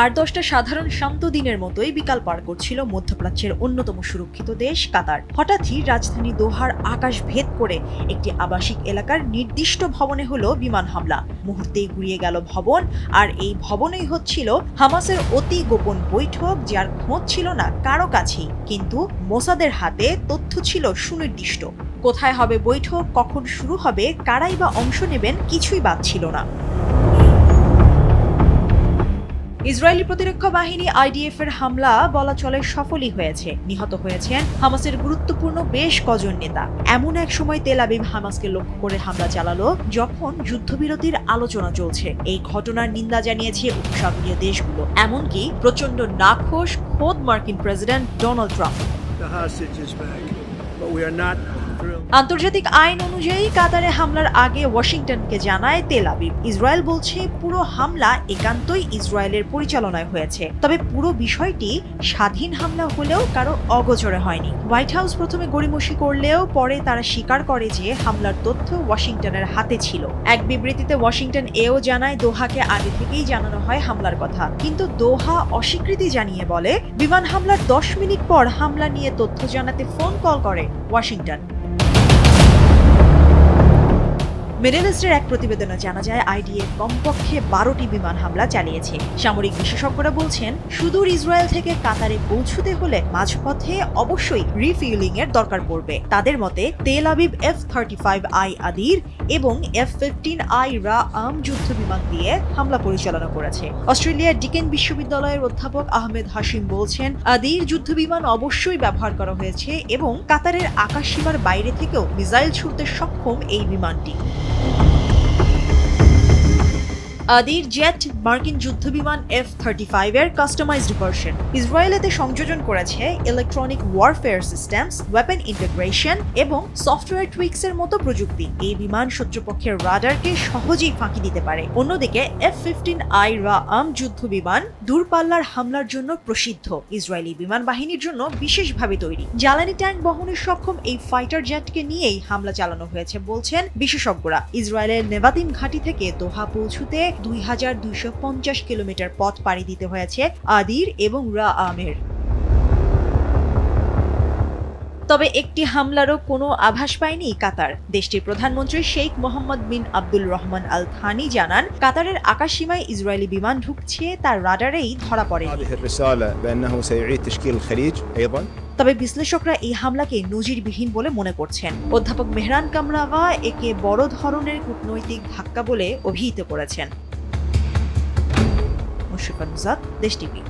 8-10টা সাধারণ শান্ত দিনের মতোই বিকাল পার করছিল মধ্যপ্রাচ্যের অন্যতম সুরক্ষিত দেশ কাতার। হঠাৎই রাজধানী দোহার আকাশ ভেদ করে একটি আবাসিক এলাকার নির্দিষ্ট ভবনে হলো বিমান হামলা। মুহূর্তেই গুড়িয়ে গেল ভবন, আর এই ভবনেই হচ্ছিল হামাসের অতি গোপন বৈঠক, যার খোঁজ ছিল না কারো কাছেই। কিন্তু মোসাদের হাতে তথ্য ছিল সুনির্দিষ্ট। কোথায় হবে বৈঠক, কখন শুরু হবে, কারাই বা অংশ নেবেন, কিছুই বাদ ছিল না। ইসরায়েলি প্রতিরক্ষা বাহিনী IDF এর হামলা বলা চলে সফলই হয়েছে। নিহত হয়েছেন হামাসের গুরুত্বপূর্ণ বেশ কজন নেতা। এমন এক সময় তেল আবিব হামাসকে লক্ষ্য করে হামলা চালালো যখন যুদ্ধবিরতির আলোচনা চলছে। এই ঘটনার নিন্দা জানিয়েছে উপসাগরীয় দেশগুলো, এমনকি প্রচন্ড নাখোশ খোদ মার্কিন প্রেসিডেন্ট ডোনাল্ড ট্রাম্প। আন্তর্জাতিক আইন অনুযায়ী কাতারে হামলার আগে ওয়াশিংটনকে জানায় তেল আবিব। ইসরায়েল বলছে পুরো হামলা একান্তই ইসরায়েলের পরিচালনায় হয়েছে। তবে পুরো বিষয়টি স্বাধীন হামলা হলেও কারো অগোচরে হয়নি। হোয়াইট হাউস প্রথমে গড়িমসি করলেও পরে তারা স্বীকার করে যে হামলার তথ্য ওয়াশিংটনের হাতে ছিল। এক বিবৃতিতে ওয়াশিংটন এও জানায় দোহাকে আগে থেকেই জানানো হয় হামলার কথা, কিন্তু দোহা অস্বীকৃতি জানিয়ে বলে বিমান হামলার 10 মিনিট পর হামলা নিয়ে তথ্য জানাতে ফোন কল করে ওয়াশিংটন। মিডল ইস্টের এক প্রতিবেদনে জানা যায় IDF কমপক্ষে 12টি বিমান হামলা চালিয়েছে। সামরিক বিশেষজ্ঞরা বলছেন সুদূর ইসরায়েল থেকে কাতারে পৌঁছতে হলে মাঝপথে অবশ্যই রিফিউলিং এর দরকার পড়বে। তাদের মতে তেল আবিব F-35I আদির এবং F-15I রাআম যুদ্ধ বিমান দিয়ে হামলা পরিচালনা করেছে। অস্ট্রেলিয়ার ডিকেন বিশ্ববিদ্যালয়ের অধ্যাপক আহমেদ হাশিম বলছেন আদির যুদ্ধ বিমান অবশ্যই ব্যবহার করা হয়েছে এবং কাতারের আকাশসীমার বাইরে থেকেও মিসাইল ছুড়তে সক্ষম এই বিমানটি। আদির জেট মার্কিন যুদ্ধবিমান F-35 এর কাস্টমাইজড ভার্সন। ইসরায়েল এতে সংযোজন করেছে electronic warfare systems, weapon integration এবং সফটওয়্যার টুইক্স এর মতো প্রযুক্তি। এই বিমান শত্রুপক্ষের রাডারকে সহজেই ফাঁকি দিতে পারে। অন্যদিকে F-15I রাআম যুদ্ধ বিমান দূরপাল্লার হামলার জন্য প্রসিদ্ধ। ইসরায়েলি বিমান বাহিনীর জন্য বিশেষভাবে তৈরি। জ্বালানি ট্যাঙ্ক বহনের সক্ষম এই ফাইটার জেটকে নিয়েই হামলা চালানো হয়েছে বলছেন বিশেষজ্ঞরা। ইসরায়েলের নেভাতিম ঘাঁটি থেকে দোহা পৌঁছতে 2250 কিলোমিটার পথ পাড়ি দিতে হয়েছে আদির এবং রাআমের। তবে একটি হামলারও কোনো আভাস পায়নি কাতার। দেশটির প্রধানমন্ত্রী শেখ মোহাম্মদ বিন আব্দুল রহমান আল থানি জানান কাতারের আকাশসীমায় ইসরায়েলি বিমান ঢুকছে, তার রাডারেই ধরা পড়ে। তবে বিশ্লেষকরা এই হামলাকে নজিরবিহীন বলে মনে করছেন। অধ্যাপক মেহরান কামরাওয়া একে বড় ধরনের কূটনৈতিক ধাক্কা বলে অভিহিত করেছেন। মুশফিকা নুজাত, দেশ টিভি।